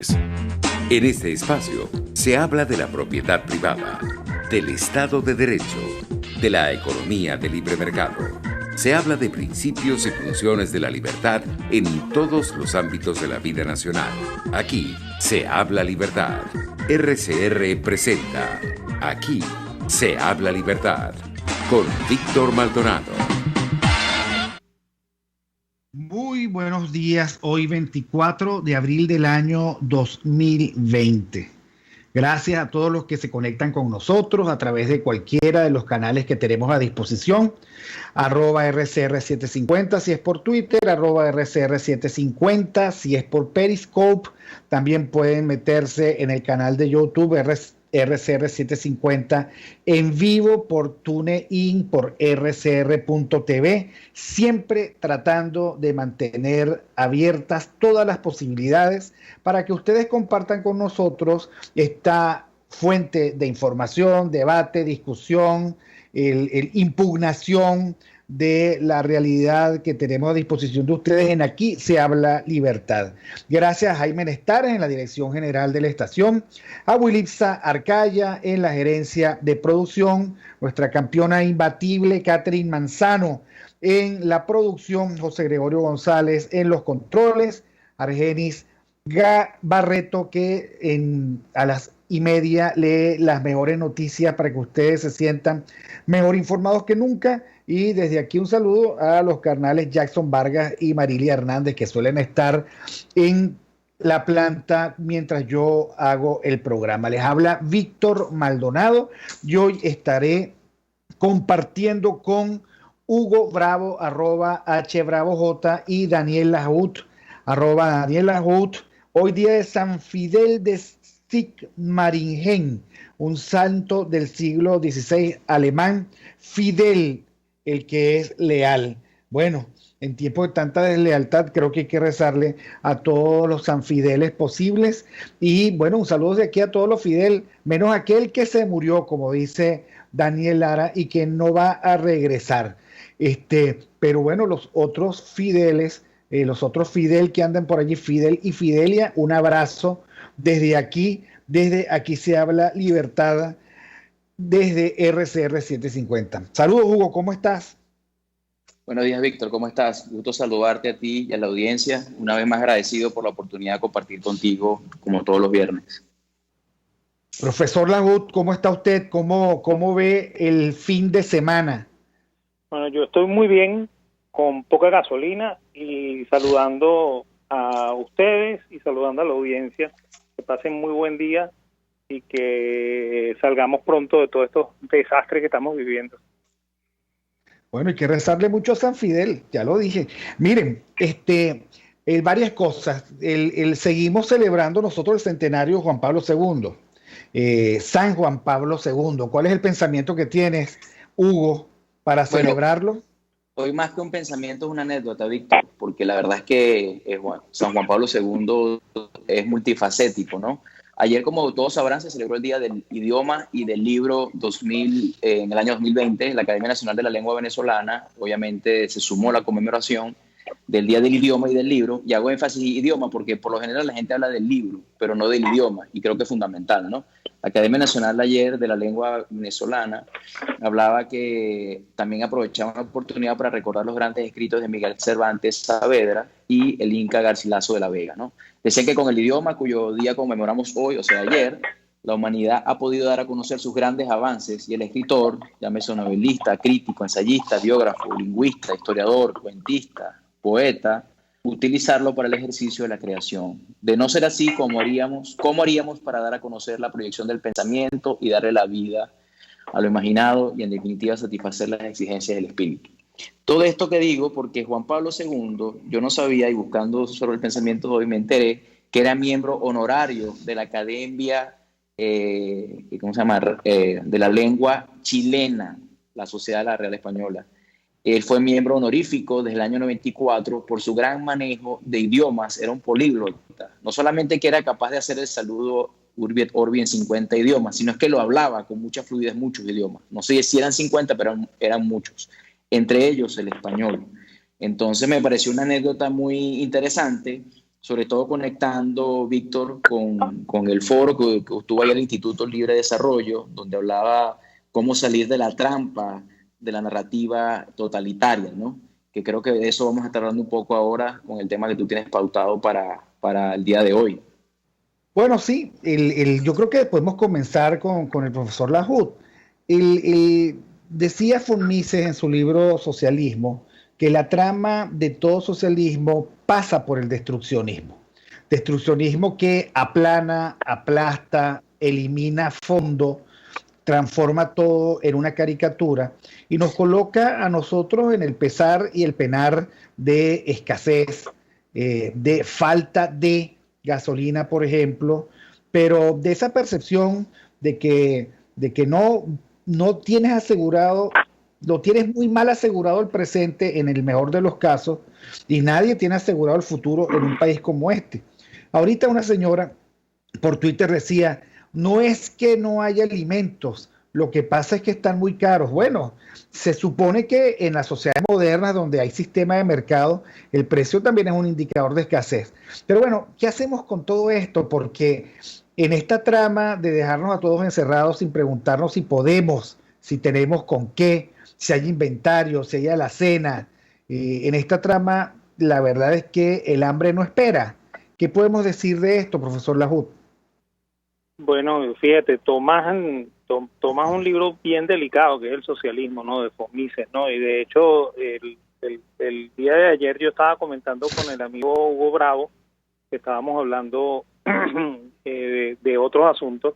En este espacio se habla de la propiedad privada, del Estado de Derecho, de la economía de libre mercado. Se habla de principios y funciones de la libertad en todos los ámbitos de la vida nacional. Aquí se habla libertad. RCR presenta Aquí se habla libertad con Víctor Maldonado. Muy buenos días, hoy 24 de abril del año 2020. Gracias a todos los que se conectan con nosotros a través de cualquiera de los canales que tenemos a disposición. @RCR750 si es por Twitter, @RCR750 si es por Periscope. También pueden meterse en el canal de YouTube RCR750 en vivo por TuneIn, por rcr.tv, siempre tratando de mantener abiertas todas las posibilidades para que ustedes compartan con nosotros esta fuente de información, debate, discusión, impugnación de la realidad que tenemos a disposición de ustedes en Aquí se habla libertad. Gracias a Jaime Nestares en la dirección general de la estación, a Wilipsa Arcaya en la gerencia de producción, nuestra campeona imbatible Catherine Manzano en la producción, José Gregorio González en los controles, Argenis Barreto que a las 1:30 lee las mejores noticias para que ustedes se sientan mejor informados que nunca. Y desde aquí un saludo a los carnales Jackson Vargas y Marilia Hernández, que suelen estar en la planta mientras yo hago el programa. Les habla Víctor Maldonado y hoy estaré compartiendo con Hugo Bravo, @HBravoJ, y Daniel Lahoud, @Daniel Lahoud. Hoy día de San Fidel de Sigmaringen, un santo del siglo XVI alemán. Fidel, el que es leal. Bueno, en tiempos de tanta deslealtad, creo que hay que rezarle a todos los sanfideles posibles. Y bueno, un saludo de aquí a todos los Fidel, menos aquel que se murió, como dice Daniel Lara, y que no va a regresar. Pero bueno, los otros Fideles, los otros Fidel que andan por allí, Fidel y Fidelia, un abrazo desde aquí se habla libertad, desde RCR 750. Saludos, Hugo, ¿cómo estás? Buenos días, Víctor, ¿cómo estás? Gusto saludarte a ti y a la audiencia. Una vez más agradecido por la oportunidad de compartir contigo, como todos los viernes. Profesor Lahoud, ¿cómo está usted? ¿Cómo ve el fin de semana? Bueno, yo estoy muy bien, con poca gasolina, y saludando a ustedes y saludando a la audiencia. Que pasen muy buen día y que salgamos pronto de todos estos desastres que estamos viviendo. Bueno, hay que rezarle mucho a San Fidel, ya lo dije. Miren, varias cosas. Seguimos celebrando nosotros el centenario de Juan Pablo II, San Juan Pablo II. ¿Cuál es el pensamiento que tienes, Hugo, para celebrarlo? Hoy más que un pensamiento es una anécdota, Víctor, porque la verdad es que San Juan Pablo II es multifacético, ¿no? Ayer, como todos sabrán, se celebró el Día del Idioma y del Libro 2000, en el año 2020. La Academia Nacional de la Lengua Venezolana, obviamente, se sumó a la conmemoración del Día del Idioma y del Libro. Y hago énfasis en idioma porque por lo general la gente habla del libro, pero no del idioma, y creo que es fundamental, ¿no? La Academia Nacional ayer de la Lengua Venezolana hablaba que también aprovechaba una oportunidad para recordar los grandes escritos de Miguel Cervantes Saavedra y el Inca Garcilaso de la Vega, ¿no? Decían que con el idioma, cuyo día conmemoramos hoy, o sea, ayer, la humanidad ha podido dar a conocer sus grandes avances, y el escritor, llámese novelista, crítico, ensayista, biógrafo, lingüista, historiador, cuentista, poeta, utilizarlo para el ejercicio de la creación. De no ser así, ¿cómo haríamos para dar a conocer la proyección del pensamiento y darle la vida a lo imaginado y, en definitiva, satisfacer las exigencias del espíritu? Todo esto que digo porque Juan Pablo II, yo no sabía, y buscando sobre el pensamiento de hoy me enteré que era miembro honorario de la Academia de la Lengua Chilena, la Sociedad de la Real Española. Él fue miembro honorífico desde el año 94 por su gran manejo de idiomas. Era un políglota. No solamente que era capaz de hacer el saludo Urbi et Orbi en 50 idiomas, sino es que lo hablaba con mucha fluidez, muchos idiomas. No sé si eran 50, pero eran muchos. Entre ellos el español. Entonces me pareció una anécdota muy interesante sobre todo conectando, Víctor, con el foro que estuvo ahí el Instituto Libre de Desarrollo, donde hablaba cómo salir de la trampa de la narrativa totalitaria, ¿no? Que creo que de eso vamos a estar hablando un poco ahora con el tema que tú tienes pautado para el día de hoy. Bueno, sí, yo creo que podemos comenzar con el profesor Lahoud. Decía von Mises en su libro Socialismo que la trama de todo socialismo pasa por el destruccionismo. Destruccionismo que aplana, aplasta, elimina a fondo, transforma todo en una caricatura y nos coloca a nosotros en el pesar y el penar de escasez, de falta de gasolina, por ejemplo, pero de esa percepción de que no tienes asegurado, lo tienes muy mal asegurado el presente en el mejor de los casos y nadie tiene asegurado el futuro en un país como este. Ahorita una señora por Twitter decía, no es que no haya alimentos, lo que pasa es que están muy caros. Bueno, se supone que en las sociedades modernas donde hay sistema de mercado, el precio también es un indicador de escasez. Pero bueno, ¿qué hacemos con todo esto? Porque en esta trama de dejarnos a todos encerrados sin preguntarnos si podemos, si tenemos con qué, si hay inventario, si hay alacena, en esta trama la verdad es que el hambre no espera. ¿Qué podemos decir de esto, profesor Lahoud? Bueno, fíjate, tomas un libro bien delicado que es el socialismo, ¿no? De von Mises, ¿no? Y de hecho, el día de ayer yo estaba comentando con el amigo Hugo Bravo, que estábamos hablando de otros asuntos,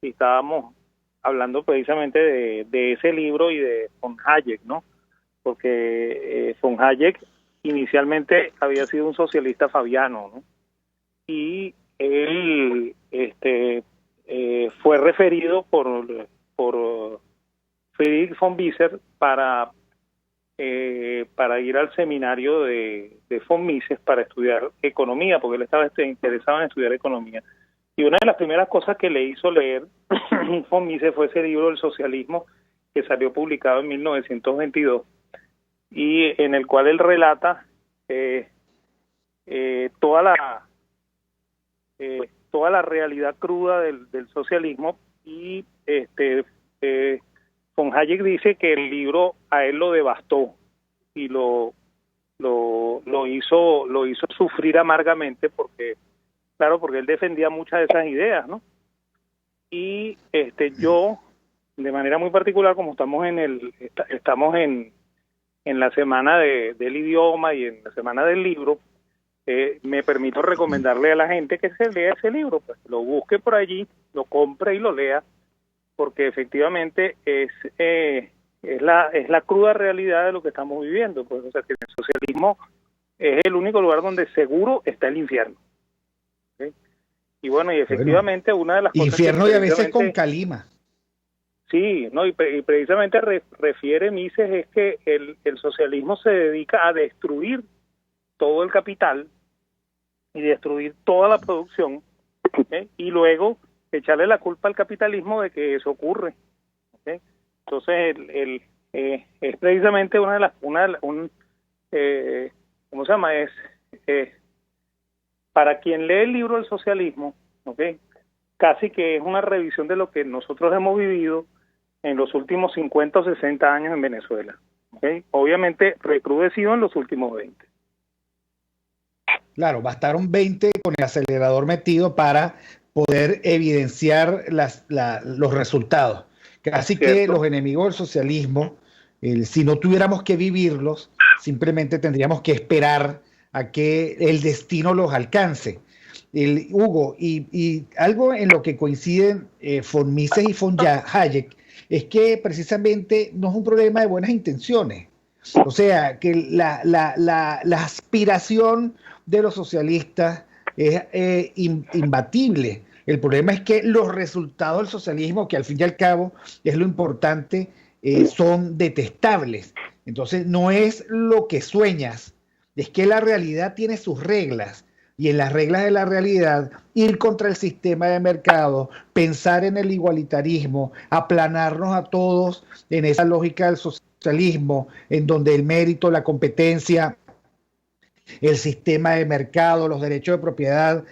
y estábamos hablando precisamente de ese libro y de von Hayek, ¿no? Porque von Hayek inicialmente había sido un socialista fabiano, ¿no? Y él fue referido por Friedrich von Wieser para ir al seminario de von Mises para estudiar economía, porque él estaba interesado en estudiar economía. Y una de las primeras cosas que le hizo leer von Mises fue ese libro del socialismo, que salió publicado en 1922, y en el cual él relata toda la realidad cruda del socialismo, y von Hayek dice que el libro a él lo devastó y lo hizo sufrir amargamente porque él defendía muchas de esas ideas, ¿no? Y yo, de manera muy particular, como estamos en la semana del idioma y en la semana del libro, me permito recomendarle a la gente que se lea ese libro, pues lo busque por allí, lo compre y lo lea, porque efectivamente es la cruda realidad de lo que estamos viviendo. Pues, o sea, que el socialismo es el único lugar donde seguro está el infierno. ¿Sí? Y bueno, y efectivamente una de las cosas infierno y a veces con calima. Sí, no, y precisamente refiere Mises es que el socialismo se dedica a destruir todo el capital y destruir toda la producción, y luego echarle la culpa al capitalismo de que eso ocurre. Entonces es precisamente ¿cómo se llama? Para quien lee el libro del socialismo, casi que es una revisión de lo que nosotros hemos vivido en los últimos 50 o 60 años en Venezuela. Obviamente recrudecido en los últimos 20. Claro, bastaron 20 con el acelerador metido para poder evidenciar los resultados. Casi que los enemigos del socialismo, si no tuviéramos que vivirlos, simplemente tendríamos que esperar a que el destino los alcance. Hugo, y algo en lo que coinciden von Mises y von Hayek es que precisamente no es un problema de buenas intenciones. O sea, que la aspiración de los socialistas es imbatible. El problema es que los resultados del socialismo, que al fin y al cabo es lo importante, son detestables. Entonces no es lo que sueñas, es que la realidad tiene sus reglas, y en las reglas de la realidad ir contra el sistema de mercado, pensar en el igualitarismo, aplanarnos a todos en esa lógica del socialismo, en donde el mérito, la competencia el sistema de mercado, los derechos de propiedad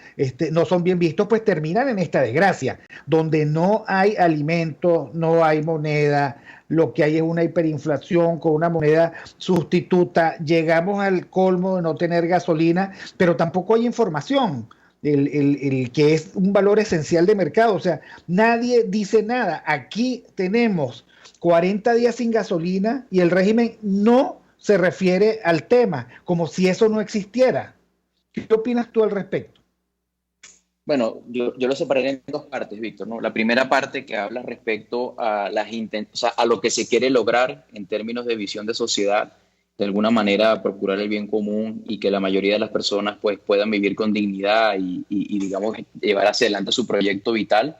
no son bien vistos, pues terminan en esta desgracia, donde no hay alimentos, no hay moneda, lo que hay es una hiperinflación con una moneda sustituta, llegamos al colmo de no tener gasolina, pero tampoco hay información. El que es un valor esencial de mercado, o sea, nadie dice nada. Aquí tenemos 40 días sin gasolina y el régimen no se refiere al tema, como si eso no existiera. ¿Qué opinas tú al respecto? Bueno, yo lo separé en dos partes, Víctor, ¿no? La primera parte que habla respecto a o sea, a lo que se quiere lograr en términos de visión de sociedad, de alguna manera procurar el bien común y que la mayoría de las personas pues puedan vivir con dignidad y digamos llevar hacia adelante su proyecto vital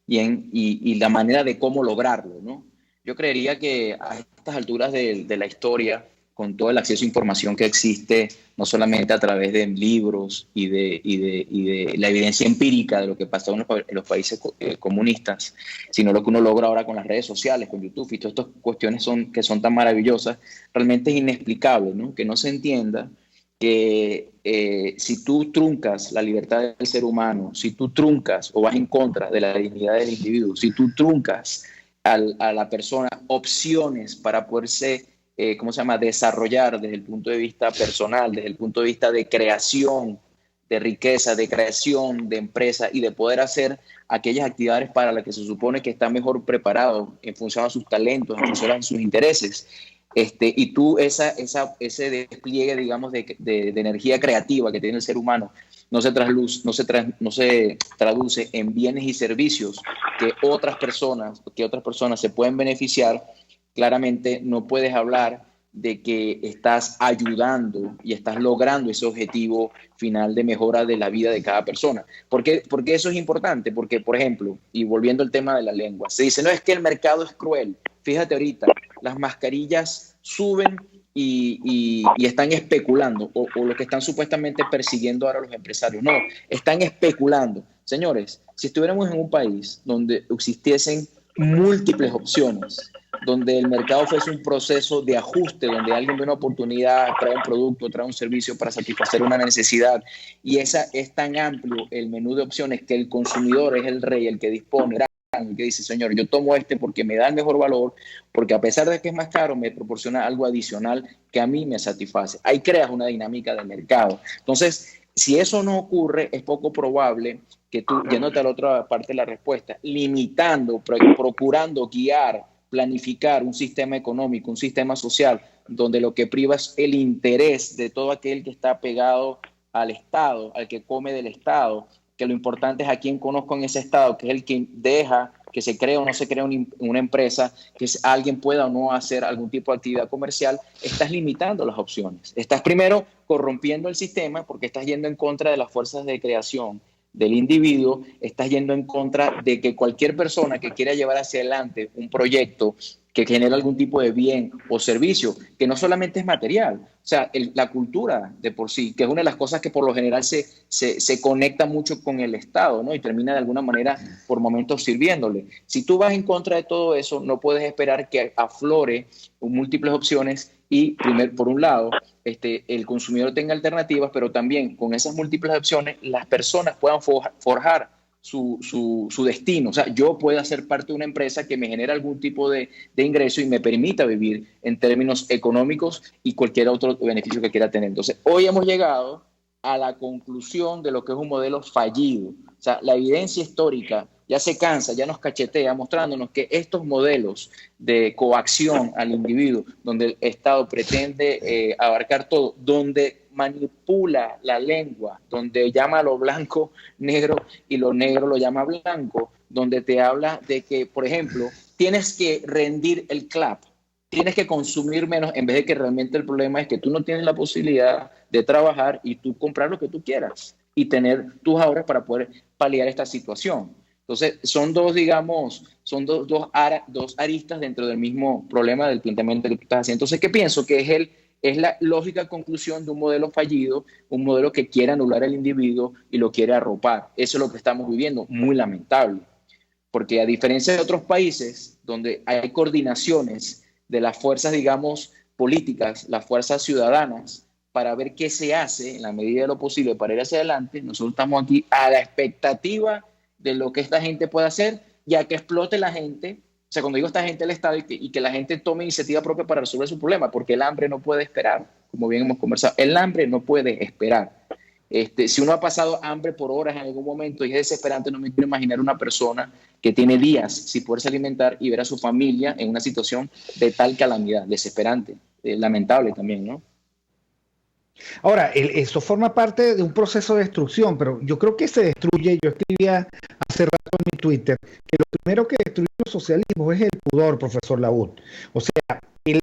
y la manera de cómo lograrlo, ¿no? Yo creería que a estas alturas de la historia, con todo el acceso a información que existe, no solamente a través de libros y de la evidencia empírica de lo que pasó en los países comunistas, sino lo que uno logra ahora con las redes sociales, con YouTube y todas estas cuestiones que son tan maravillosas, realmente es inexplicable, ¿no? Que no se entienda que si tú truncas la libertad del ser humano, si tú truncas o vas en contra de la dignidad del individuo, si tú truncas a la persona opciones para poderse ¿cómo se llama?, desarrollar desde el punto de vista personal, desde el punto de vista de creación de riqueza, de creación de empresa y de poder hacer aquellas actividades para las que se supone que está mejor preparado en función a sus talentos, en función a sus intereses. Y tú ese despliegue, digamos, de energía creativa que tiene el ser humano no se traduce en bienes y servicios que otras personas se pueden beneficiar. Claramente no puedes hablar de que estás ayudando y estás logrando ese objetivo final de mejora de la vida de cada persona. ¿Por qué eso es importante? Porque, por ejemplo, y volviendo al tema de la lengua, se dice, no es que el mercado es cruel. Fíjate ahorita, las mascarillas suben y están especulando, o lo que están supuestamente persiguiendo ahora los empresarios. No, están especulando. Señores, si estuviéramos en un país donde existiesen múltiples opciones, donde el mercado fuese un proceso de ajuste, donde alguien ve una oportunidad, trae un producto, trae un servicio para satisfacer una necesidad, y esa es tan amplio el menú de opciones que el consumidor es el rey, el que dispone, el que dice, señor, yo tomo porque me da el mejor valor, porque a pesar de que es más caro, me proporciona algo adicional que a mí me satisface. Ahí creas una dinámica de mercado. Entonces, si eso no ocurre, es poco probable que tú, yéndote a la otra parte de la respuesta, limitando, procurando guiar, planificar un sistema económico, un sistema social, donde lo que priva es el interés de todo aquel que está pegado al Estado, al que come del Estado, que lo importante es a quién conozco en ese Estado, que es el que deja que se cree o no se crea una empresa, que alguien pueda o no hacer algún tipo de actividad comercial. Estás limitando las opciones. Estás primero corrompiendo el sistema porque estás yendo en contra de las fuerzas de creación del individuo, estás yendo en contra de que cualquier persona que quiera llevar hacia adelante un proyecto que genera algún tipo de bien o servicio, que no solamente es material, o sea, la cultura de por sí, que es una de las cosas que por lo general se conecta mucho con el Estado, ¿no? Y termina de alguna manera por momentos sirviéndole. Si tú vas en contra de todo eso, no puedes esperar que aflore múltiples opciones y, por un lado, el consumidor tenga alternativas, pero también con esas múltiples opciones las personas puedan forjar su destino. O sea, yo pueda ser parte de una empresa que me genera algún tipo de ingreso y me permita vivir en términos económicos y cualquier otro beneficio que quiera tener. Entonces, hoy hemos llegado a la conclusión de lo que es un modelo fallido. O sea, la evidencia histórica ya se cansa, ya nos cachetea, mostrándonos que estos modelos de coacción al individuo, donde el Estado pretende abarcar todo, donde manipula la lengua, donde llama a lo blanco negro y lo negro lo llama blanco, donde te habla de que, por ejemplo, tienes que rendir el CLAP, tienes que consumir menos, en vez de que realmente el problema es que tú no tienes la posibilidad de trabajar y tú comprar lo que tú quieras y tener tus ahorros para poder paliar esta situación. Entonces, son dos aristas dentro del mismo problema del planteamiento que tú estás haciendo. Entonces, ¿qué pienso? Que es la lógica conclusión de un modelo fallido, un modelo que quiere anular al individuo y lo quiere arropar. Eso es lo que estamos viviendo, muy lamentable. Porque a diferencia de otros países donde hay coordinaciones de las fuerzas, digamos, políticas, las fuerzas ciudadanas, para ver qué se hace en la medida de lo posible para ir hacia adelante. Nosotros estamos aquí a la expectativa de lo que esta gente pueda hacer, ya que explote la gente. O sea, cuando digo esta gente, el Estado, y que la gente tome iniciativa propia para resolver su problema, porque el hambre no puede esperar, como bien hemos conversado. El hambre no puede esperar. Si uno ha pasado hambre por horas en algún momento y es desesperante, no me quiero imaginar una persona que tiene días sin poderse alimentar y ver a su familia en una situación de tal calamidad, desesperante, lamentable también, ¿no? Ahora, eso forma parte de un proceso de destrucción, pero yo creo que se destruye. Yo escribía hace rato en mi Twitter que lo primero que destruye los socialismos es el pudor, profesor Laud. O sea, y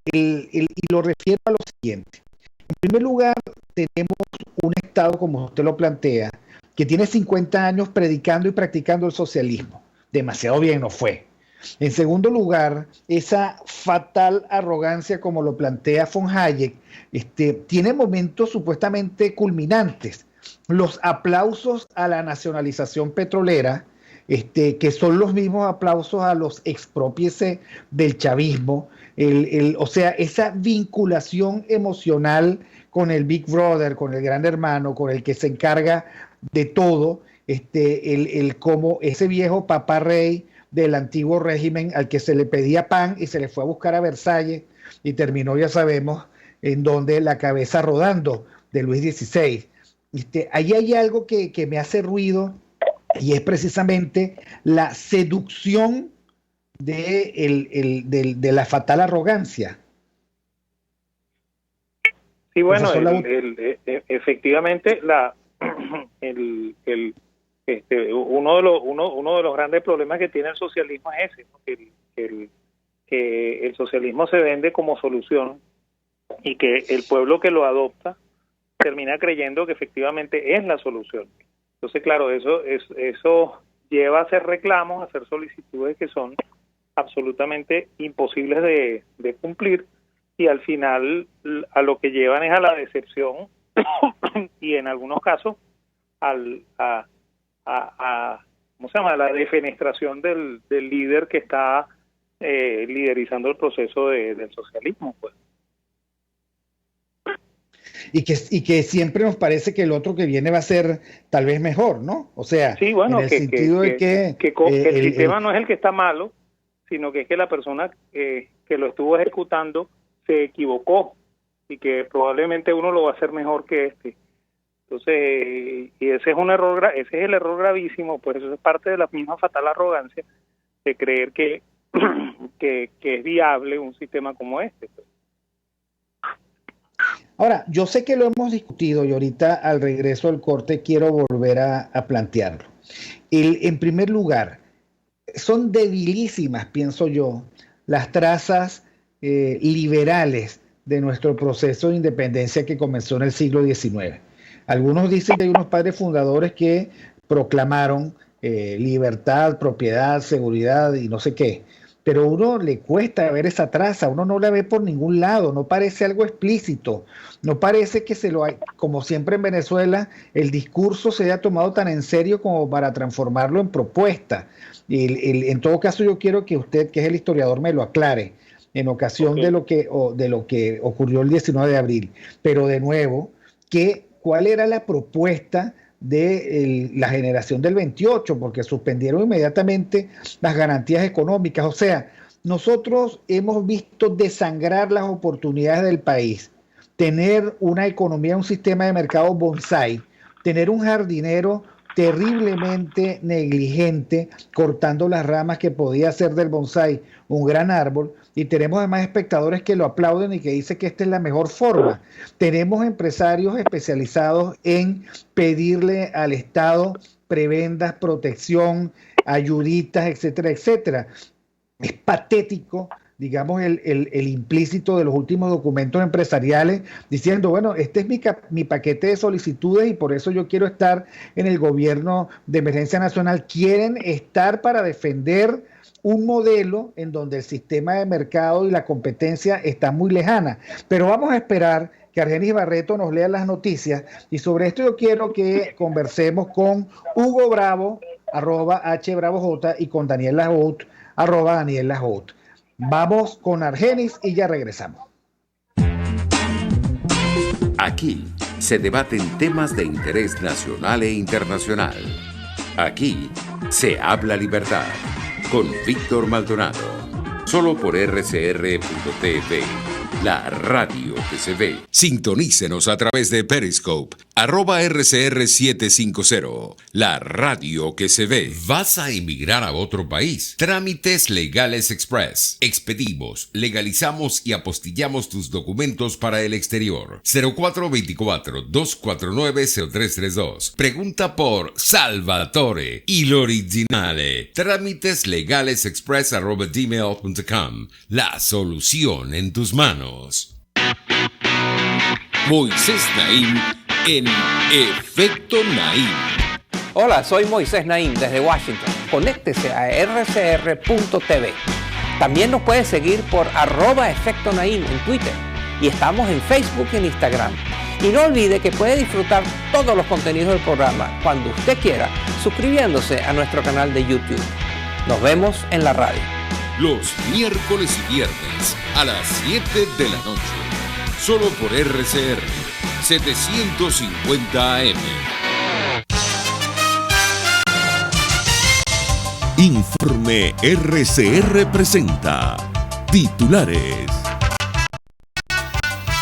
lo refiero a lo siguiente. En primer lugar, tenemos un Estado, como usted lo plantea, que tiene 50 años predicando y practicando el socialismo. Demasiado bien no fue. En segundo lugar, esa fatal arrogancia, como lo plantea von Hayek, tiene momentos supuestamente culminantes. Los aplausos a la nacionalización petrolera, que son los mismos aplausos a los exprópiese del chavismo, o sea, esa vinculación emocional con el Big Brother, con el Gran Hermano, con el que se encarga de todo, como ese viejo papá rey del antiguo régimen al que se le pedía pan y se le fue a buscar a Versalles y terminó, ya sabemos, en donde la cabeza rodando de Luis XVI. Ahí hay algo que me hace ruido y es precisamente la seducción de la fatal arrogancia. Sí, bueno, efectivamente uno de los grandes problemas que tiene el socialismo es ese, ¿no? Que el socialismo se vende como solución y que el pueblo que lo adopta termina creyendo que efectivamente es la solución. Entonces, claro, eso lleva a hacer reclamos, a hacer solicitudes que son absolutamente imposibles de cumplir, y al final a lo que llevan es a la decepción y en algunos casos a la defenestración del líder que está liderizando el proceso del socialismo, pues. Y que siempre nos parece que el otro que viene va a ser tal vez mejor, ¿no? O sea, sí, bueno, en el sentido de que el sistema no es el que está malo, sino que es que la persona que lo estuvo ejecutando se equivocó y que probablemente uno lo va a hacer mejor que este. Entonces, y ese es el error gravísimo, pues eso es parte de la misma fatal arrogancia de creer que es viable un sistema como este. Ahora, yo sé que lo hemos discutido y ahorita al regreso del corte quiero volver a plantearlo. En primer lugar, son debilísimas, pienso yo, las trazas liberales de nuestro proceso de independencia que comenzó en el siglo XIX. Algunos dicen que hay unos padres fundadores que proclamaron libertad, propiedad, seguridad y no sé qué, pero a uno le cuesta ver esa traza, uno no la ve por ningún lado, no parece algo explícito, no parece que como siempre en Venezuela, el discurso se haya tomado tan en serio como para transformarlo en propuesta. En todo caso, yo quiero que usted, que es el historiador, me lo aclare en ocasión de lo que ocurrió el 19 de abril. Pero de nuevo, ¿cuál era la propuesta de la generación del 28? Porque suspendieron inmediatamente las garantías económicas. O sea, nosotros hemos visto desangrar las oportunidades del país, tener una economía, un sistema de mercado bonsai, tener un jardinero terriblemente negligente, cortando las ramas que podía hacer del bonsai un gran árbol, y tenemos además espectadores que lo aplauden y que dicen que esta es la mejor forma. Tenemos empresarios especializados en pedirle al Estado prebendas, protección, ayuditas, etcétera, etcétera. Es patético, digamos, el implícito de los últimos documentos empresariales diciendo, bueno, este es mi paquete de solicitudes y por eso yo quiero estar en el gobierno de emergencia nacional. Quieren estar para defender un modelo en donde el sistema de mercado y la competencia está muy lejana. Pero vamos a esperar que Argenis Barreto nos lea las noticias, y sobre esto yo quiero que conversemos con Hugo Bravo, @HBravoJ, y con Daniel Lajout, @Daniel Lajout. Vamos con Argenis y ya regresamos. Aquí se debaten temas de interés nacional e internacional. Aquí se habla libertad con Víctor Maldonado. Solo por rcr.tv, la radio que se ve. Sintonícenos a través de Periscope, @RCR750, la radio que se ve. ¿Vas a emigrar a otro país? Trámites Legales Express. Expedimos, legalizamos y apostillamos tus documentos para el exterior. 0424-249-0332. Pregunta por Salvatore y l'originale. Trámites Legales Express @gmail.com. La solución en tus manos. Moisés Naim en Efecto Naim. Hola, soy Moisés Naim desde Washington. Conéctese a rcr.tv. También nos puede seguir por @Efecto Naim en Twitter. Y estamos en Facebook y en Instagram. Y no olvide que puede disfrutar todos los contenidos del programa cuando usted quiera, suscribiéndose a nuestro canal de YouTube. Nos vemos en la radio. Los miércoles y viernes a las 7 de la noche. Solo por RCR 750 AM. Informe RCR presenta titulares.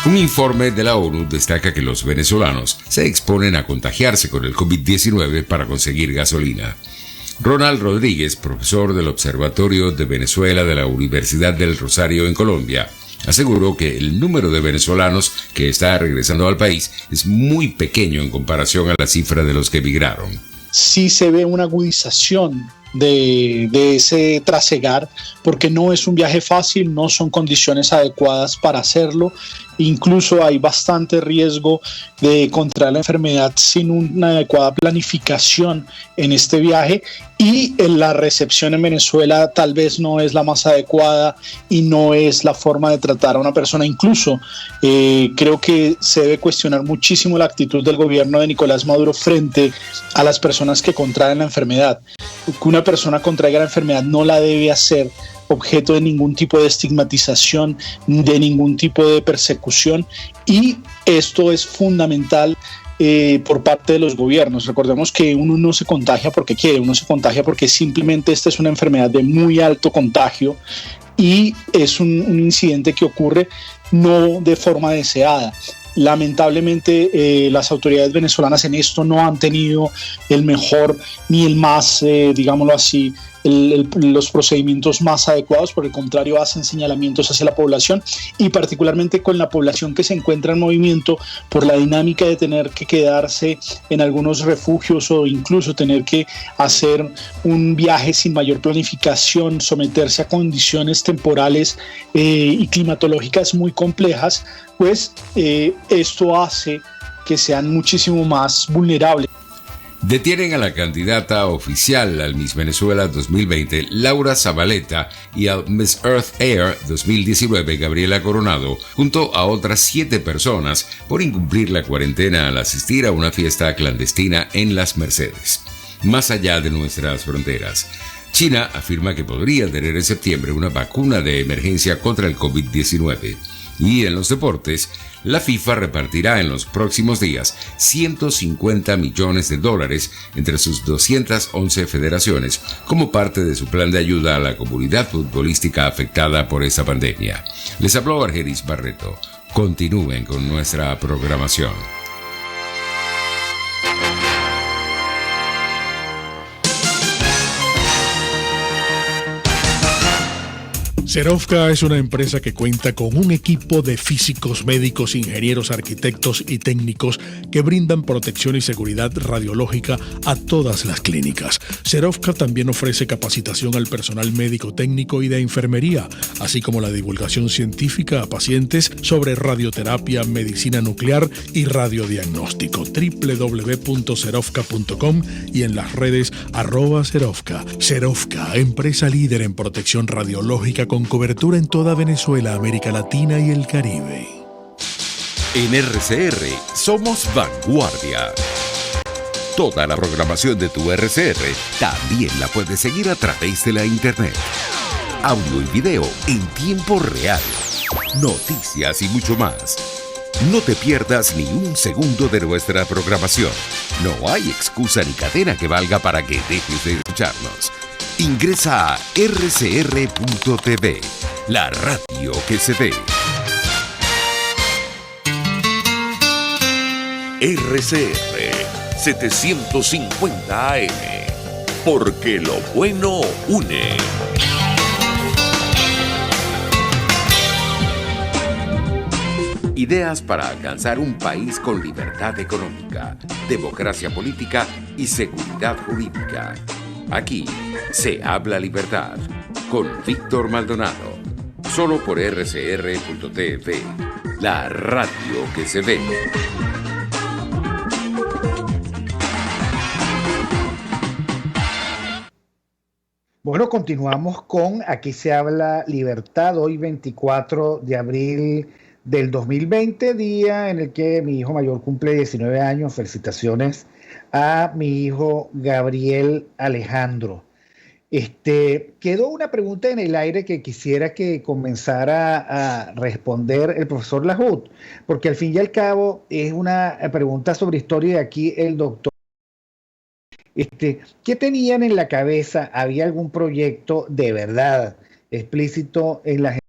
Un informe de la ONU destaca que los venezolanos se exponen a contagiarse con el COVID-19 para conseguir gasolina. Ronald Rodríguez, profesor del Observatorio de Venezuela de la Universidad del Rosario en Colombia, aseguró que el número de venezolanos que está regresando al país es muy pequeño en comparación a la cifra de los que emigraron. Sí se ve una agudización de ese trasegar, porque no es un viaje fácil, no son condiciones adecuadas para hacerlo. Incluso hay bastante riesgo de contraer la enfermedad sin una adecuada planificación en este viaje, y la recepción en Venezuela tal vez no es la más adecuada y no es la forma de tratar a una persona. Incluso creo que se debe cuestionar muchísimo la actitud del gobierno de Nicolás Maduro frente a las personas que contraen la enfermedad. Que una persona contraiga la enfermedad no la debe hacer objeto de ningún tipo de estigmatización, de ningún tipo de persecución, y esto es fundamental por parte de los gobiernos. Recordemos que uno no se contagia porque quiere, uno se contagia porque simplemente esta es una enfermedad de muy alto contagio y es un incidente que ocurre no de forma deseada. Lamentablemente las autoridades venezolanas en esto no han tenido el mejor ni el más, digámoslo así, los procedimientos más adecuados. Por el contrario, hacen señalamientos hacia la población, y particularmente con la población que se encuentra en movimiento por la dinámica de tener que quedarse en algunos refugios o incluso tener que hacer un viaje sin mayor planificación, someterse a condiciones temporales y climatológicas muy complejas, pues esto hace que sean muchísimo más vulnerables. Detienen a la candidata oficial al Miss Venezuela 2020, Laura Zabaleta, y al Miss Earth Air 2019, Gabriela Coronado, junto a otras 7 personas por incumplir la cuarentena al asistir a una fiesta clandestina en Las Mercedes. Más allá de nuestras fronteras, China afirma que podría tener en septiembre una vacuna de emergencia contra el COVID-19. Y en los deportes, la FIFA repartirá en los próximos días $150 millones entre sus 211 federaciones como parte de su plan de ayuda a la comunidad futbolística afectada por esta pandemia. Les habló Argenis Barreto. Continúen con nuestra programación. Serovka es una empresa que cuenta con un equipo de físicos, médicos, ingenieros, arquitectos y técnicos que brindan protección y seguridad radiológica a todas las clínicas. Serovka también ofrece capacitación al personal médico, técnico y de enfermería, así como la divulgación científica a pacientes sobre radioterapia, medicina nuclear y radiodiagnóstico. www.serovka.com y en las redes @Serovka. Serovka, empresa líder en protección radiológica con cobertura en toda Venezuela, América Latina y el Caribe. En RCR somos vanguardia. Toda la programación de tu RCR también la puedes seguir a través de la internet. Audio y video en tiempo real. Noticias y mucho más. No te pierdas ni un segundo de nuestra programación. No hay excusa ni cadena que valga para que dejes de escucharnos. Ingresa a rcr.tv, la radio que se ve. RCR 750 AM, porque lo bueno une. Ideas para alcanzar un país con libertad económica, democracia política y seguridad jurídica. Aquí se habla libertad con Víctor Maldonado. Solo por rcr.tv, la radio que se ve. Bueno, continuamos con Aquí se habla libertad, hoy 24 de abril del 2020, día en el que mi hijo mayor cumple 19 años. Felicitaciones a mi hijo Gabriel Alejandro. Quedó una pregunta en el aire que quisiera que comenzara a responder el profesor Lahut, porque al fin y al cabo es una pregunta sobre historia y aquí el doctor. ¿Qué tenían en la cabeza? ¿Había algún proyecto de verdad explícito en la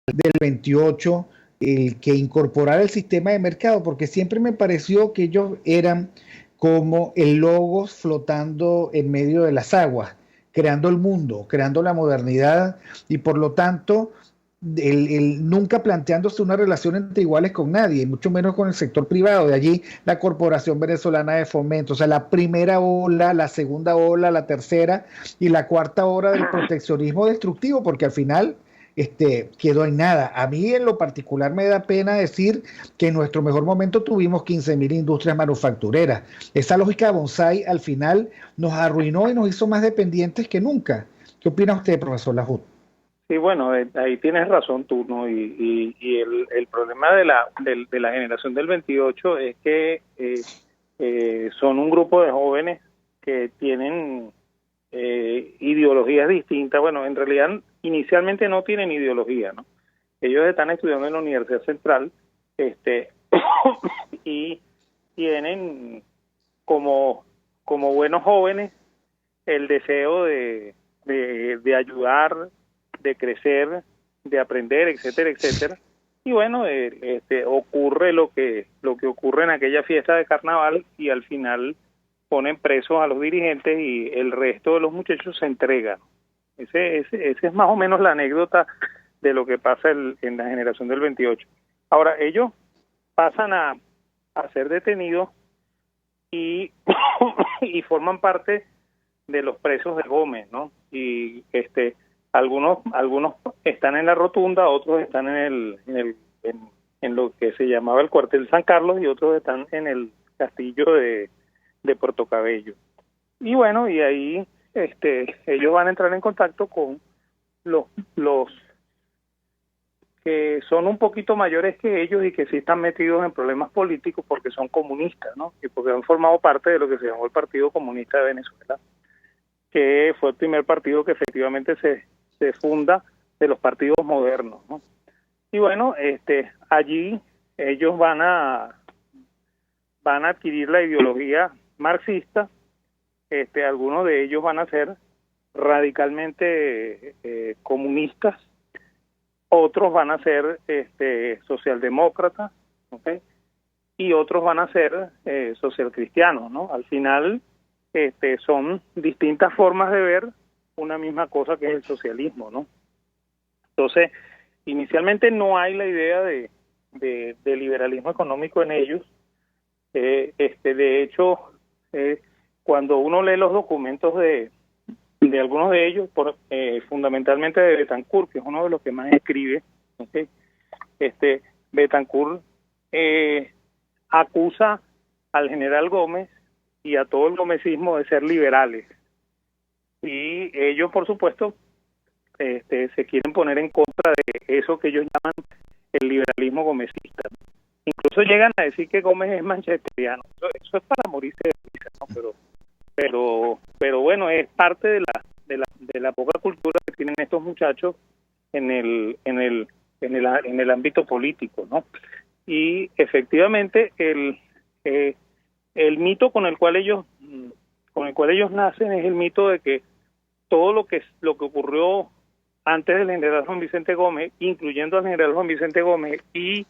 del 28 que incorporara el sistema de mercado? Porque siempre me pareció que ellos eran como el logos flotando en medio de las aguas, creando el mundo, creando la modernidad y por lo tanto nunca planteándose una relación entre iguales con nadie, mucho menos con el sector privado. De allí la Corporación Venezolana de Fomento, o sea, la primera ola, la segunda ola, la tercera y la cuarta ola del proteccionismo destructivo, porque al final quedó en nada. A mí en lo particular me da pena decir que en nuestro mejor momento tuvimos 15.000 industrias manufactureras. Esa lógica bonsai al final nos arruinó y nos hizo más dependientes que nunca. ¿Qué opina usted, profesor Lahut? Sí, bueno, ahí tienes razón tú, ¿no? Y el problema de la generación del 28 es que son un grupo de jóvenes que tienen ideologías distintas. Bueno, en realidad inicialmente no tienen ideología, ¿no? Ellos están estudiando en la Universidad Central y tienen como buenos jóvenes el deseo de ayudar, de crecer, de aprender, etcétera, etcétera. Y bueno, ocurre lo que ocurre en aquella fiesta de carnaval y al final ponen presos a los dirigentes y el resto de los muchachos se entregan. Ese es más o menos la anécdota de lo que pasa en la generación del 28. Ahora, ellos pasan a ser detenidos y forman parte de los presos de Gómez, ¿no? Y algunos están en la rotunda, otros están en lo que se llamaba el cuartel San Carlos y otros están en el castillo de Puerto Cabello. Y bueno, y ahí ellos van a entrar en contacto con los que son un poquito mayores que ellos y que sí están metidos en problemas políticos porque son comunistas, ¿no? Y porque han formado parte de lo que se llamó el Partido Comunista de Venezuela, que fue el primer partido que efectivamente se funda de los partidos modernos, ¿no? Y bueno, allí ellos van a adquirir la ideología marxista. Algunos de ellos van a ser radicalmente comunistas, otros van a ser socialdemócratas, ¿okay? Y otros van a ser socialcristianos, ¿no? Al final son distintas formas de ver una misma cosa que es el socialismo, ¿no? Entonces, inicialmente no hay la idea de liberalismo económico en ellos. De hecho, cuando uno lee los documentos de algunos de ellos, fundamentalmente de Betancourt, que es uno de los que más escribe, ¿okay? Betancourt acusa al general Gómez y a todo el gomecismo de ser liberales. Y ellos, por supuesto, se quieren poner en contra de eso que ellos llaman el liberalismo gomecista. Incluso llegan a decir que Gómez es manchesteriano. Eso es para morirse de risa, ¿no? Pero bueno, es parte de la poca cultura que tienen estos muchachos en el ámbito político, ¿no? y efectivamente el mito con el cual ellos nacen es el mito de que todo lo que ocurrió antes del general Juan Vicente Gómez, incluyendo al general Juan Vicente Gómez y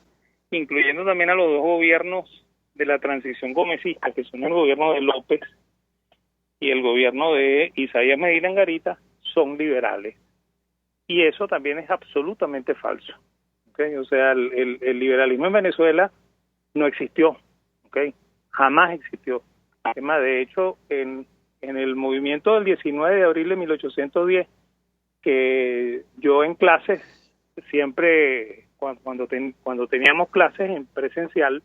incluyendo también a los dos gobiernos de la transición gómezista, que son el gobierno de López y el gobierno de Isaías Medina Angarita, son liberales. Y eso también es absolutamente falso. ¿Okay? O sea, el liberalismo en Venezuela no existió. ¿Okay? Jamás existió. Además, de hecho, en el movimiento del 19 de abril de 1810, que yo en clases, siempre cuando teníamos clases en presencial,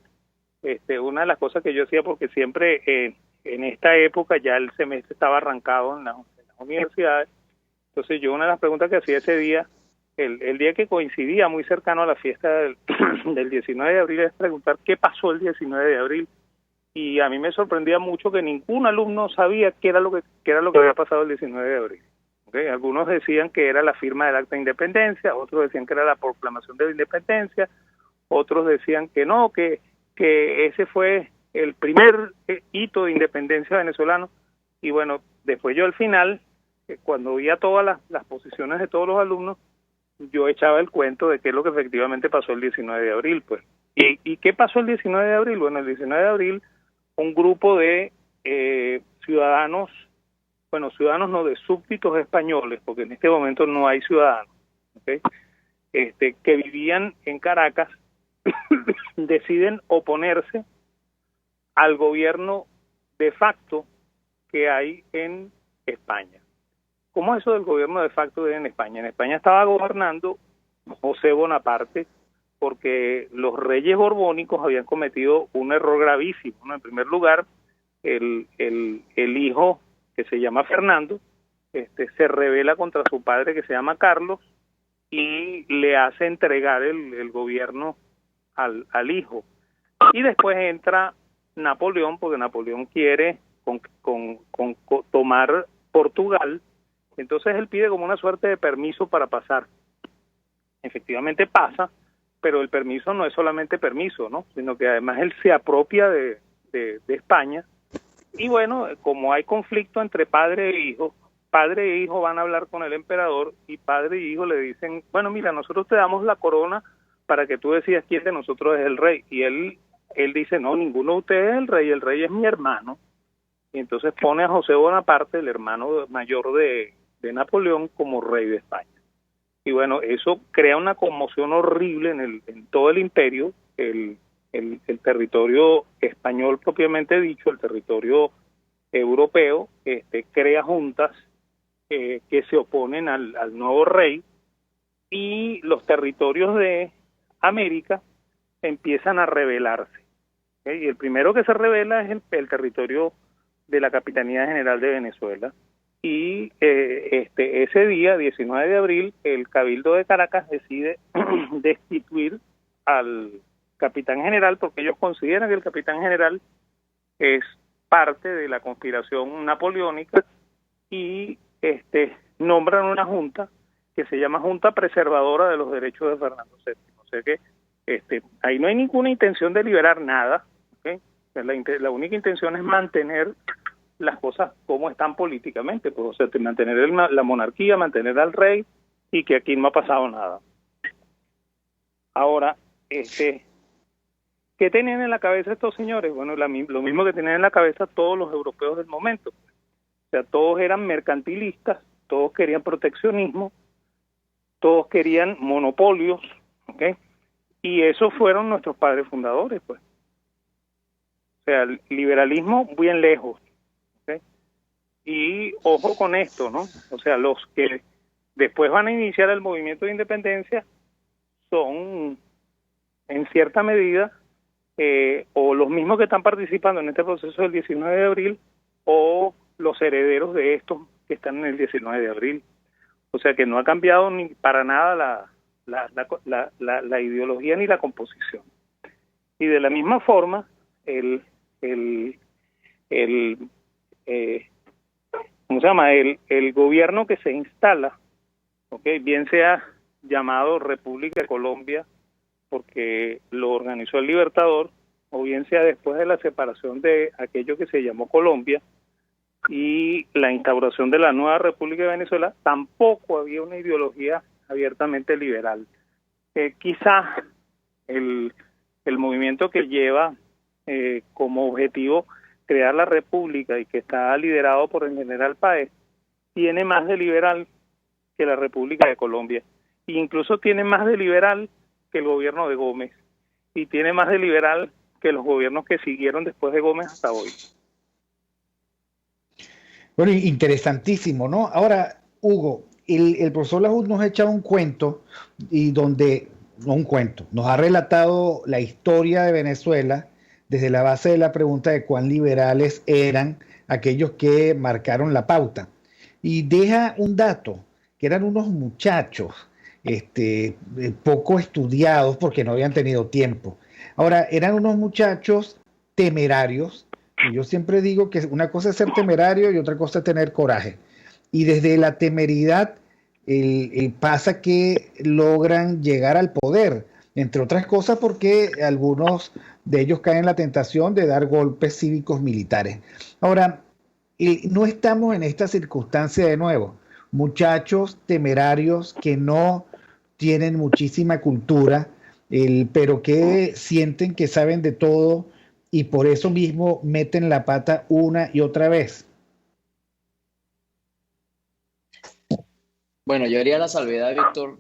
una de las cosas que yo hacía, porque siempre en esta época ya el semestre estaba arrancado en las universidades, entonces yo una de las preguntas que hacía ese día, el día que coincidía muy cercano a la fiesta del 19 de abril, es preguntar qué pasó el 19 de abril. Y a mí me sorprendía mucho que ningún alumno sabía qué era lo que había pasado el 19 de abril. ¿Okay? Algunos decían que era la firma del Acta de Independencia, otros decían que era la proclamación de la Independencia, otros decían que no, que ese fue el primer hito de independencia venezolano. Y bueno, después yo al final, cuando veía todas las posiciones de todos los alumnos, yo echaba el cuento de qué es lo que efectivamente pasó el 19 de abril. Pues. ¿Y qué pasó el 19 de abril? Bueno, el 19 de abril un grupo de ciudadanos no, de súbditos españoles, porque en este momento no hay ciudadanos, ¿okay? Que vivían en Caracas, deciden oponerse al gobierno de facto que hay en España. ¿Cómo es eso del gobierno de facto en España? En España estaba gobernando José Bonaparte, porque los reyes borbónicos habían cometido un error gravísimo, ¿no? En primer lugar, el hijo, que se llama Fernando, se rebela contra su padre, que se llama Carlos, y le hace entregar el gobierno al hijo. Y después entra Napoleón, porque Napoleón quiere tomar Portugal, entonces él pide como una suerte de permiso para pasar. Efectivamente pasa, pero el permiso no es solamente permiso, ¿no? Sino que además él se apropia de España. Y bueno, como hay conflicto entre padre e hijo van a hablar con el emperador, y padre y hijo le dicen, bueno, mira, nosotros te damos la corona para que tú decidas quién de nosotros es el rey. Y él dice, no, ninguno de ustedes es el rey es mi hermano. Y entonces pone a José Bonaparte, el hermano mayor de Napoleón, como rey de España. Y bueno, eso crea una conmoción horrible en todo el imperio. El territorio español propiamente dicho, el territorio europeo, crea juntas que se oponen al nuevo rey, y los territorios de América empiezan a rebelarse. ¿Okay? Y el primero que se rebela es el territorio de la Capitanía General de Venezuela. Y ese día, 19 de abril, el Cabildo de Caracas decide destituir al capitán general, porque ellos consideran que el capitán general es parte de la conspiración napoleónica, y nombran una junta que se llama Junta Preservadora de los Derechos de Fernando VII. O sea que ahí no hay ninguna intención de liberar nada, ¿okay? La única intención es mantener las cosas como están políticamente, pues, o sea, mantener la monarquía, mantener al rey, y que aquí no ha pasado nada. Ahora, ¿qué tenían en la cabeza estos señores? Bueno, lo mismo que tenían en la cabeza todos los europeos del momento. O sea, todos eran mercantilistas, todos querían proteccionismo, todos querían monopolios, ¿okay? Y esos fueron nuestros padres fundadores, pues. O sea, el liberalismo bien lejos. ¿Okay? Y ojo con esto, ¿no? O sea, los que después van a iniciar el movimiento de independencia son, en cierta medida, o los mismos que están participando en este proceso del 19 de abril, o los herederos de estos que están en el 19 de abril. O sea que no ha cambiado ni para nada la ideología ni la composición. Y de la misma forma, ¿cómo se llama? El gobierno que se instala, ¿okay? Bien sea llamado República de Colombia, porque lo organizó el Libertador, o bien sea después de la separación de aquello que se llamó Colombia y la instauración de la nueva República de Venezuela, tampoco había una ideología abiertamente liberal. Quizás el movimiento que lleva como objetivo crear la República y que está liderado por el general Páez, tiene más de liberal que la República de Colombia, e incluso tiene más de liberal que el gobierno de Gómez, y tiene más de liberal que los gobiernos que siguieron después de Gómez hasta hoy. Bueno, interesantísimo, ¿no? Ahora, Hugo, el profesor Lahoud nos ha echado un cuento, y donde, no un cuento, nos ha relatado la historia de Venezuela desde la base de la pregunta de cuán liberales eran aquellos que marcaron la pauta. Y deja un dato, que eran unos muchachos poco estudiados porque no habían tenido tiempo. Ahora, eran unos muchachos temerarios. Y yo siempre digo que una cosa es ser temerario y otra cosa es tener coraje. Y desde la temeridad pasa que logran llegar al poder, entre otras cosas porque algunos de ellos caen en la tentación de dar golpes cívicos militares. Ahora, no estamos en esta circunstancia de nuevo. Muchachos temerarios que no tienen muchísima cultura, pero que sienten que saben de todo, y por eso mismo meten la pata una y otra vez. Bueno, yo haría la salvedad, Víctor,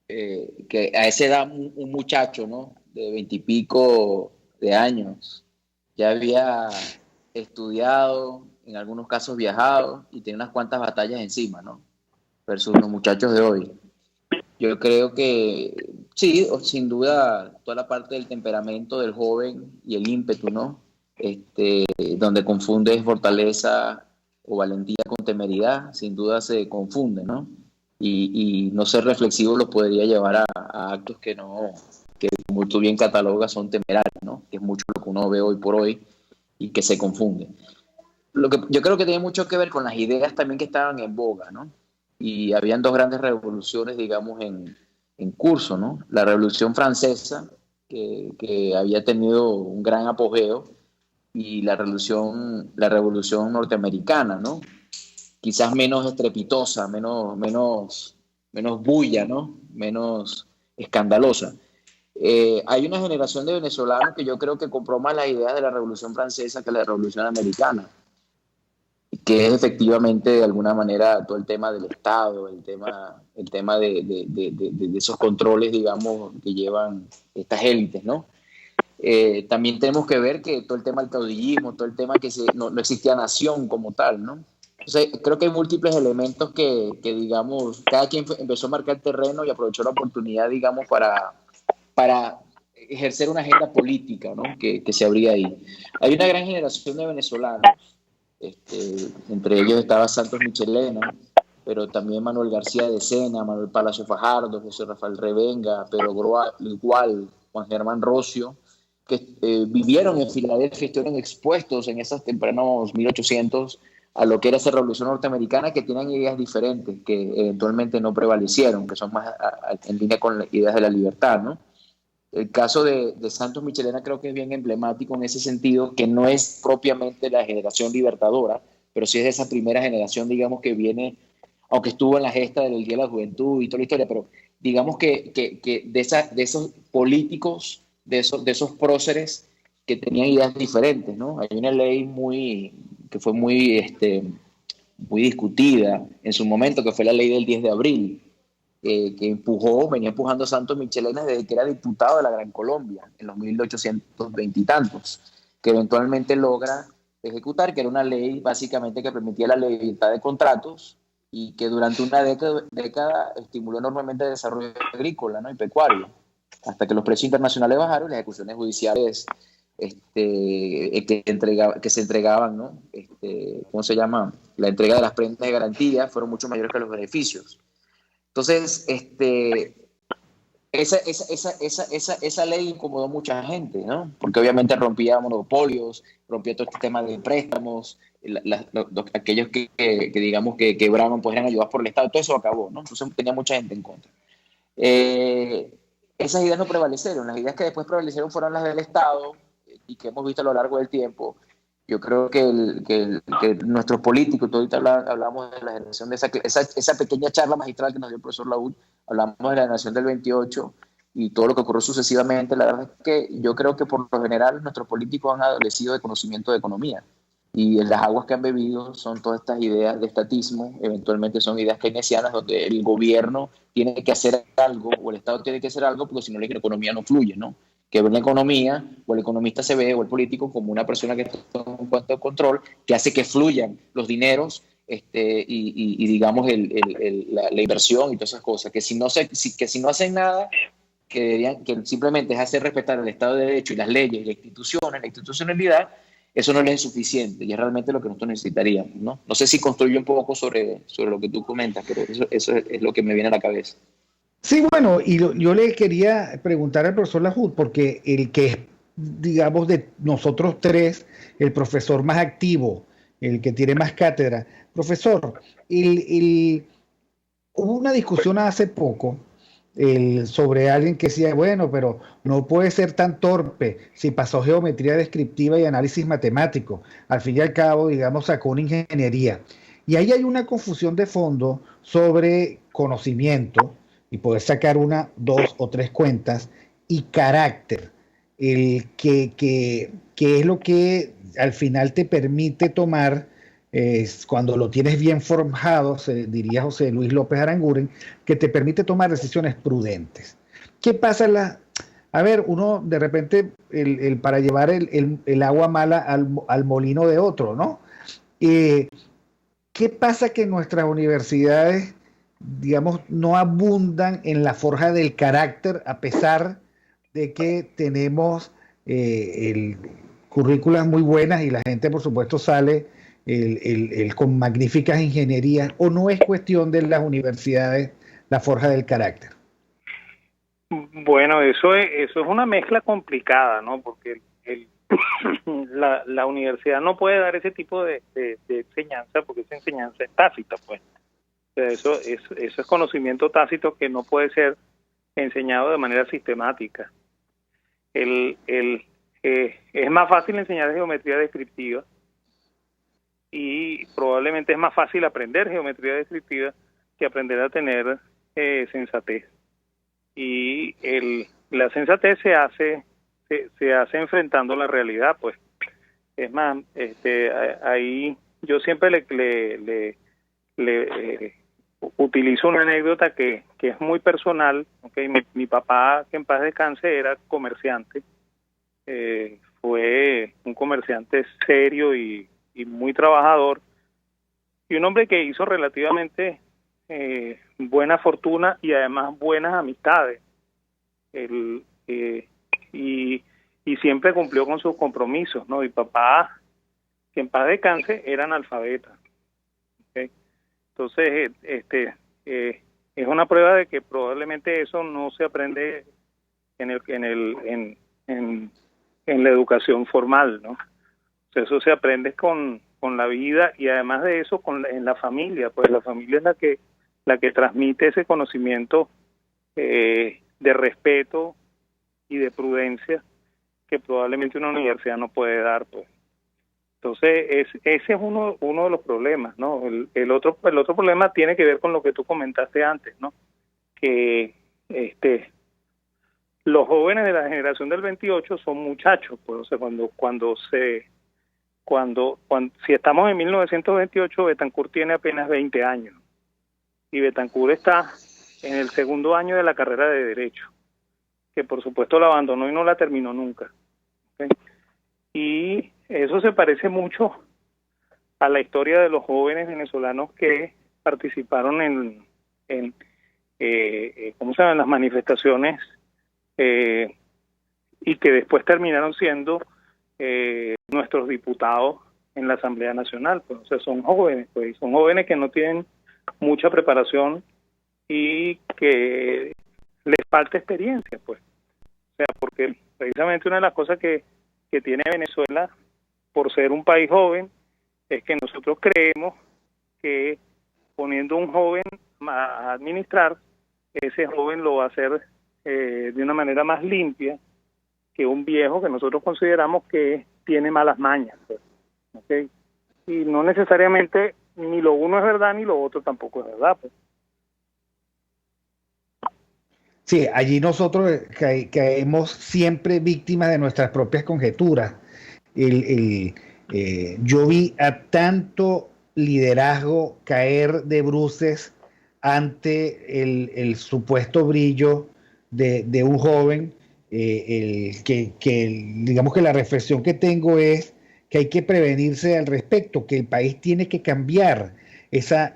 que a esa edad un muchacho, ¿no?, de 20 y pico de años ya había estudiado, en algunos casos viajado, y tenía unas cuantas batallas encima, ¿no?, versus los muchachos de hoy. Yo creo que sí, sin duda, toda la parte del temperamento del joven y el ímpetu, ¿no?, donde confunde fortaleza o valentía con temeridad, sin duda se confunde, ¿no? Y no ser reflexivo lo podría llevar a actos que como tú bien catalogas, son temerarios, ¿no? Que es mucho lo que uno ve hoy por hoy y que se confunde. Lo que yo creo que tiene mucho que ver con las ideas también que estaban en boga, ¿no? Y habían dos grandes revoluciones, digamos, en curso, ¿no? La Revolución Francesa, que había tenido un gran apogeo, y la revolución norteamericana, ¿no? Quizás menos estrepitosa, menos bulla, ¿no?, menos escandalosa. Hay una generación de venezolanos que yo creo que compró más las ideas de la Revolución Francesa que la Revolución Americana, que es efectivamente de alguna manera todo el tema del Estado, el tema de esos controles, digamos, que llevan estas élites, ¿no? También tenemos que ver que todo el tema del caudillismo, todo el tema que no existía nación como tal, ¿no? Entonces, creo que hay múltiples elementos que digamos, cada quien empezó a marcar terreno y aprovechó la oportunidad, digamos, para ejercer una agenda política, ¿no?, que se abría ahí. Hay una gran generación de venezolanos, entre ellos estaba Santos Michelena, pero también Manuel García de Sena, Manuel Palacio Fajardo, José Rafael Revenga, Pedro Igual, Juan Germán Rocio, que vivieron en Filadelfia y estuvieron expuestos en esos tempranos 1800 a lo que era esa revolución norteamericana, que tienen ideas diferentes, que eventualmente no prevalecieron, que son más en línea con las ideas de la libertad, ¿no? El caso de Santos Michelena creo que es bien emblemático en ese sentido, que no es propiamente la generación libertadora, pero sí es de esa primera generación, digamos, que viene, aunque estuvo en la gesta del Día de la Juventud y toda la historia, pero digamos que de esos políticos, de esos próceres que tenían ideas diferentes, ¿no? Hay una ley que fue muy discutida en su momento, que fue la ley del 10 de abril, que venía empujando a Santos Michelena desde que era diputado de la Gran Colombia, en los 1820 y tantos, que eventualmente logra ejecutar, que era una ley básicamente que permitía la libertad de contratos y que durante una década estimuló enormemente el desarrollo agrícola, ¿no?, y pecuario, hasta que los precios internacionales bajaron y las ejecuciones judiciales que se entregaban, ¿no?, ¿cómo se llama?, la entrega de las prendas de garantía fueron mucho mayores que los beneficios. Entonces, esa ley incomodó a mucha gente, ¿no?, porque obviamente rompía monopolios, rompía todo este tema de préstamos, aquellos que digamos que quebraban pues eran ayudados por el Estado, todo eso acabó, ¿no? Entonces tenía mucha gente en contra. esas ideas no prevalecieron. Las ideas que después prevalecieron fueron las del Estado y que hemos visto a lo largo del tiempo. Yo creo que nuestros políticos, todo ahorita hablamos de la generación de esa pequeña charla magistral que nos dio el profesor Laúd, hablamos de la generación del 28 y todo lo que ocurrió sucesivamente. La verdad es que yo creo que por lo general nuestros políticos han adolecido de conocimiento de economía y en las aguas que han bebido son todas estas ideas de estatismo, eventualmente son ideas keynesianas donde el gobierno tiene que hacer algo o el Estado tiene que hacer algo porque si no la economía no fluye, ¿no? Que ve la economía, o el economista se ve, o el político, como una persona que está en cuanto a control, que hace que fluyan los dineros y digamos, la inversión y todas esas cosas. Que si no hacen nada, que simplemente es hacer respetar el Estado de Derecho y las leyes y la institucionalidad, eso no les es suficiente y es realmente lo que nosotros necesitaríamos, ¿no? No sé si construyo un poco sobre lo que tú comentas, pero eso es lo que me viene a la cabeza. Sí, bueno, yo le quería preguntar al profesor Lahoud, porque el que es, digamos, de nosotros tres, el profesor más activo, el que tiene más cátedra. Profesor, hubo una discusión hace poco sobre alguien que decía, bueno, pero no puede ser tan torpe si pasó geometría descriptiva y análisis matemático. Al fin y al cabo, digamos, sacó una ingeniería. Y ahí hay una confusión de fondo sobre conocimiento y poder sacar una, dos o tres cuentas y carácter, que es lo que al final te permite tomar, cuando lo tienes bien forjado, diría José Luis López Aranguren, que te permite tomar decisiones prudentes. ¿Qué pasa? A ver, uno de repente, para llevar el agua mala al molino de otro, ¿no? ¿Qué pasa que nuestras universidades, digamos, no abundan en la forja del carácter, a pesar de que tenemos currículas muy buenas y la gente, por supuesto, sale con magníficas ingenierías? ¿O no es cuestión de las universidades la forja del carácter? Bueno, eso es una mezcla complicada, ¿no? Porque la universidad no puede dar ese tipo de enseñanza, porque esa enseñanza es tácita, pues. Eso es conocimiento tácito que no puede ser enseñado de manera sistemática. Es más fácil enseñar geometría descriptiva y probablemente es más fácil aprender geometría descriptiva que aprender a tener sensatez. Y la sensatez se hace enfrentando la realidad, pues. Es más, ahí yo siempre le utilizo una anécdota que es muy personal. Okay. Mi papá, que en paz descanse, era comerciante. Fue un comerciante serio y muy trabajador, y un hombre que hizo relativamente buena fortuna y además buenas amistades. Y siempre cumplió con sus compromisos, ¿no? Mi papá, que en paz descanse, era analfabeta. ¿Okay? Entonces, es una prueba de que probablemente eso no se aprende en la educación formal, ¿no? O sea, eso se aprende con la vida y además de eso en la familia, pues la familia es la que transmite ese conocimiento de respeto y de prudencia que probablemente una universidad no puede dar, pues. Entonces, ese es uno de los problemas, ¿no? El otro problema tiene que ver con lo que tú comentaste antes, ¿no? Que los jóvenes de la generación del 28 son muchachos, pues. O sea, si estamos en 1928, Betancourt tiene apenas 20 años y Betancourt está en el segundo año de la carrera de Derecho, que por supuesto la abandonó y no la terminó nunca. ¿Okay? Y eso se parece mucho a la historia de los jóvenes venezolanos que participaron en ¿cómo se llaman? Las manifestaciones y que después terminaron siendo nuestros diputados en la Asamblea Nacional. Pues, o sea, son jóvenes que no tienen mucha preparación y que les falta experiencia, pues. O sea, porque precisamente una de las cosas que tiene Venezuela, por ser un país joven, es que nosotros creemos que poniendo un joven a administrar, ese joven lo va a hacer de una manera más limpia que un viejo que nosotros consideramos que tiene malas mañas, pues, ¿okay? Y no necesariamente ni lo uno es verdad ni lo otro tampoco es verdad, pues. Sí, allí nosotros caemos siempre víctimas de nuestras propias conjeturas. Yo vi a tanto liderazgo caer de bruces ante el supuesto brillo de un joven, digamos que la reflexión que tengo es que hay que prevenirse al respecto, que el país tiene que cambiar esa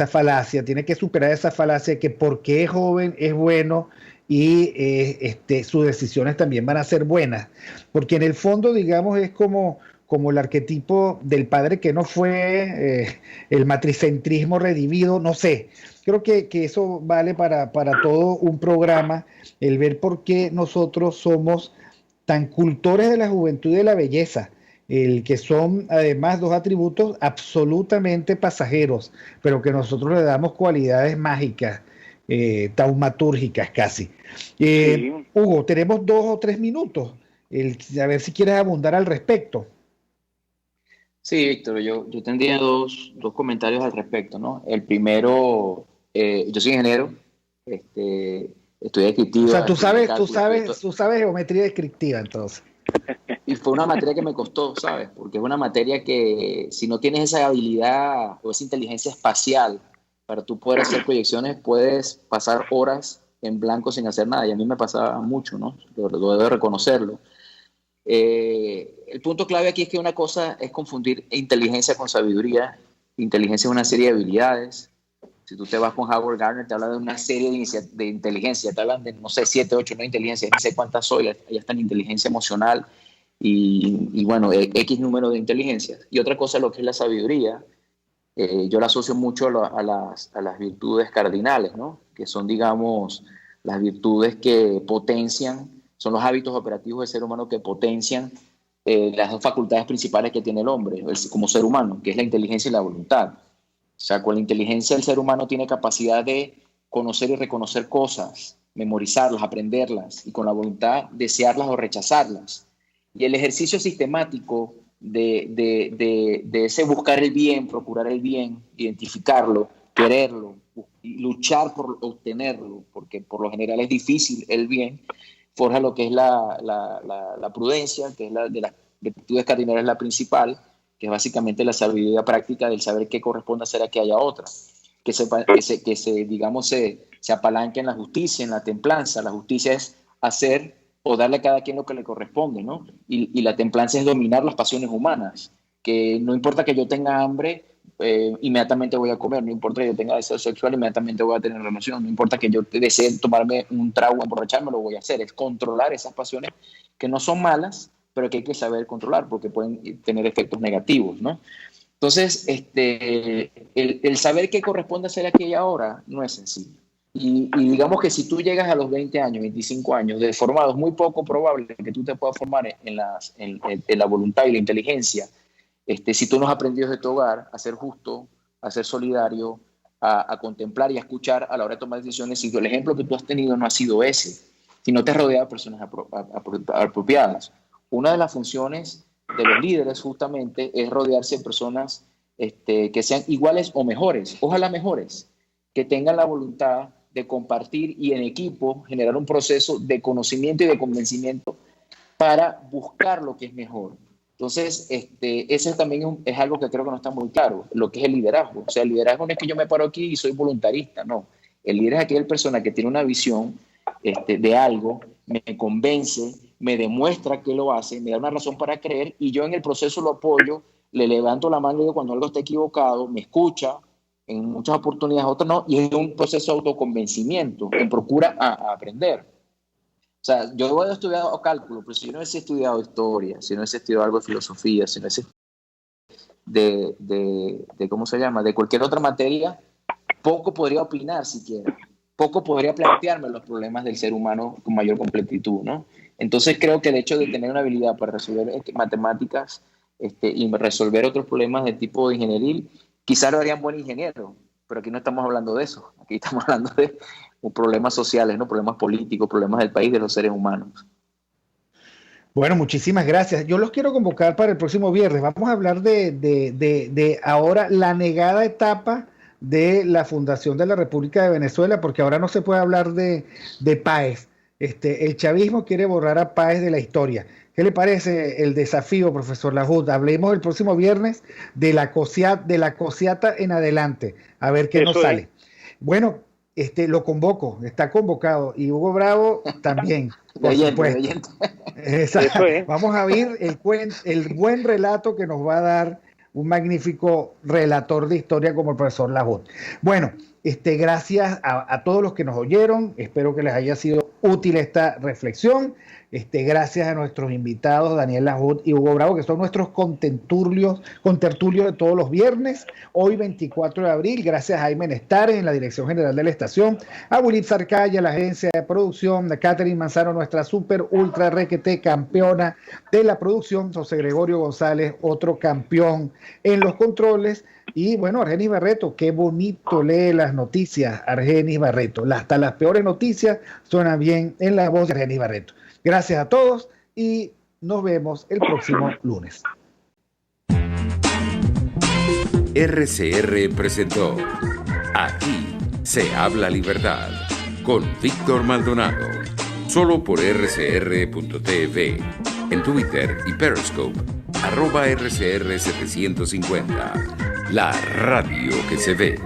falacia, tiene que superar esa falacia de que porque es joven es bueno y sus decisiones también van a ser buenas, porque en el fondo, digamos, es como el arquetipo del padre que no fue, el matricentrismo redimido, no sé. Creo que eso vale para todo un programa, el ver por qué nosotros somos tan cultores de la juventud y de la belleza, el que son además dos atributos absolutamente pasajeros, pero que nosotros le damos cualidades mágicas, taumatúrgicas casi. Sí. Hugo, tenemos 2 o 3 minutos, a ver si quieres abundar al respecto. Sí, Víctor, yo tendría dos comentarios al respecto, ¿no? El primero, yo soy ingeniero, estudié escritura. O sea, tú estudié cálculo, sabes geometría descriptiva, entonces. y fue una materia que me costó, ¿sabes? Porque es una materia que si no tienes esa habilidad o esa inteligencia espacial para tú poder hacer proyecciones, puedes pasar horas en blanco sin hacer nada. Y a mí me pasaba mucho, ¿no? Lo debo reconocerlo. El punto clave aquí es que una cosa es confundir inteligencia con sabiduría. Inteligencia es una serie de habilidades. Si tú te vas con Howard Gardner, te habla de una serie de inteligencia, te hablan de, no sé, 7, 8, 9 inteligencias, no sé cuántas soy, allá está en inteligencia emocional y bueno, X número de inteligencias. Y otra cosa, lo que es la sabiduría, yo la asocio mucho a las virtudes cardinales, ¿no? Que son, digamos, las virtudes que potencian, son los hábitos operativos del ser humano que potencian las dos facultades principales que tiene el hombre como ser humano, que es la inteligencia y la voluntad. O sea, con la inteligencia el ser humano tiene capacidad de conocer y reconocer cosas, memorizarlas, aprenderlas, y con la voluntad desearlas o rechazarlas. Y el ejercicio sistemático de ese buscar el bien, procurar el bien, identificarlo, quererlo, y luchar por obtenerlo, porque por lo general es difícil el bien, forja lo que es la prudencia, que es de las virtudes cardinales la principal, que es básicamente la sabiduría práctica del saber qué corresponde hacer a que haya otra, que se apalanca en la justicia, en la templanza. La justicia es hacer o darle a cada quien lo que le corresponde, ¿no? Y la templanza es dominar las pasiones humanas, que no importa que yo tenga hambre, inmediatamente voy a comer, no importa que yo tenga deseo sexual, inmediatamente voy a tener relación, no importa que yo desee tomarme un trago, emborracharme, lo voy a hacer. Es controlar esas pasiones que no son malas, pero que hay que saber controlar porque pueden tener efectos negativos, ¿no? Entonces, el saber qué corresponde hacer aquí y ahora no es sencillo. Y digamos que si tú llegas a los 20 años, 25 años, de formado, es muy poco probable que tú te puedas formar en la voluntad y la inteligencia, si tú no has aprendido de tu hogar a ser justo, a ser solidario, a contemplar y a escuchar a la hora de tomar decisiones, si el ejemplo que tú has tenido no ha sido ese, si no te has rodeado de personas apropiadas. Una de las funciones de los líderes justamente es rodearse de personas que sean iguales o mejores, ojalá mejores, que tengan la voluntad de compartir y en equipo generar un proceso de conocimiento y de convencimiento para buscar lo que es mejor. Entonces, ese también es algo que creo que no está muy claro, lo que es el liderazgo. O sea, el liderazgo no es que yo me paro aquí y soy voluntarista, no. El líder es aquella persona que tiene una visión de algo, me convence, me demuestra que lo hace, me da una razón para creer y yo en el proceso lo apoyo, le levanto la mano y digo cuando algo está equivocado, me escucha, en muchas oportunidades, otras no, y es un proceso de autoconvencimiento que procura a aprender. O sea, yo he estudiado cálculo, pero si yo no hubiese estudiado historia, si no hubiese estudiado algo de filosofía, si no hubiese ¿cómo se llama? De cualquier otra materia, poco podría opinar siquiera, poco podría plantearme los problemas del ser humano con mayor completitud, ¿no? Entonces creo que el hecho de tener una habilidad para resolver matemáticas y resolver otros problemas de tipo ingenieril, quizás lo harían buen ingeniero, pero aquí no estamos hablando de eso. Aquí estamos hablando de problemas sociales, ¿no? Problemas políticos, problemas del país, de los seres humanos. Bueno, muchísimas gracias. Yo los quiero convocar para el próximo viernes. Vamos a hablar de ahora la negada etapa de la fundación de la República de Venezuela, porque ahora no se puede hablar de Páez. El chavismo quiere borrar a Páez de la historia. ¿Qué le parece el desafío, profesor Lahoud? Hablemos el próximo viernes de la cosiata en adelante, a ver qué nos sale. Bueno, lo convoco, está convocado, y Hugo Bravo también, por supuesto. Vamos a ver el buen relato que nos va a dar un magnífico relator de historia como el profesor Lahoud. Bueno, gracias a todos los que nos oyeron, espero que les haya sido útil esta reflexión. Gracias a nuestros invitados Daniel Lahoud y Hugo Bravo, que son nuestros contertulios de todos los viernes. Hoy 24 de abril, gracias a Jaime Nestares en la dirección general de la estación, a Willy Arcaya, la agencia de producción, a Catherine Manzano, nuestra super ultra requete campeona de la producción, José Gregorio González, otro campeón en los controles, y bueno, Argenis Barreto, qué bonito lee las noticias, Argenis Barreto. Hasta las peores noticias suenan bien en la voz de Argenis Barreto. Gracias a todos y nos vemos el próximo lunes. RCR presentó Aquí se habla libertad con Víctor Maldonado, solo por rcr.tv, en Twitter y Periscope, @RCR750, la radio que se ve.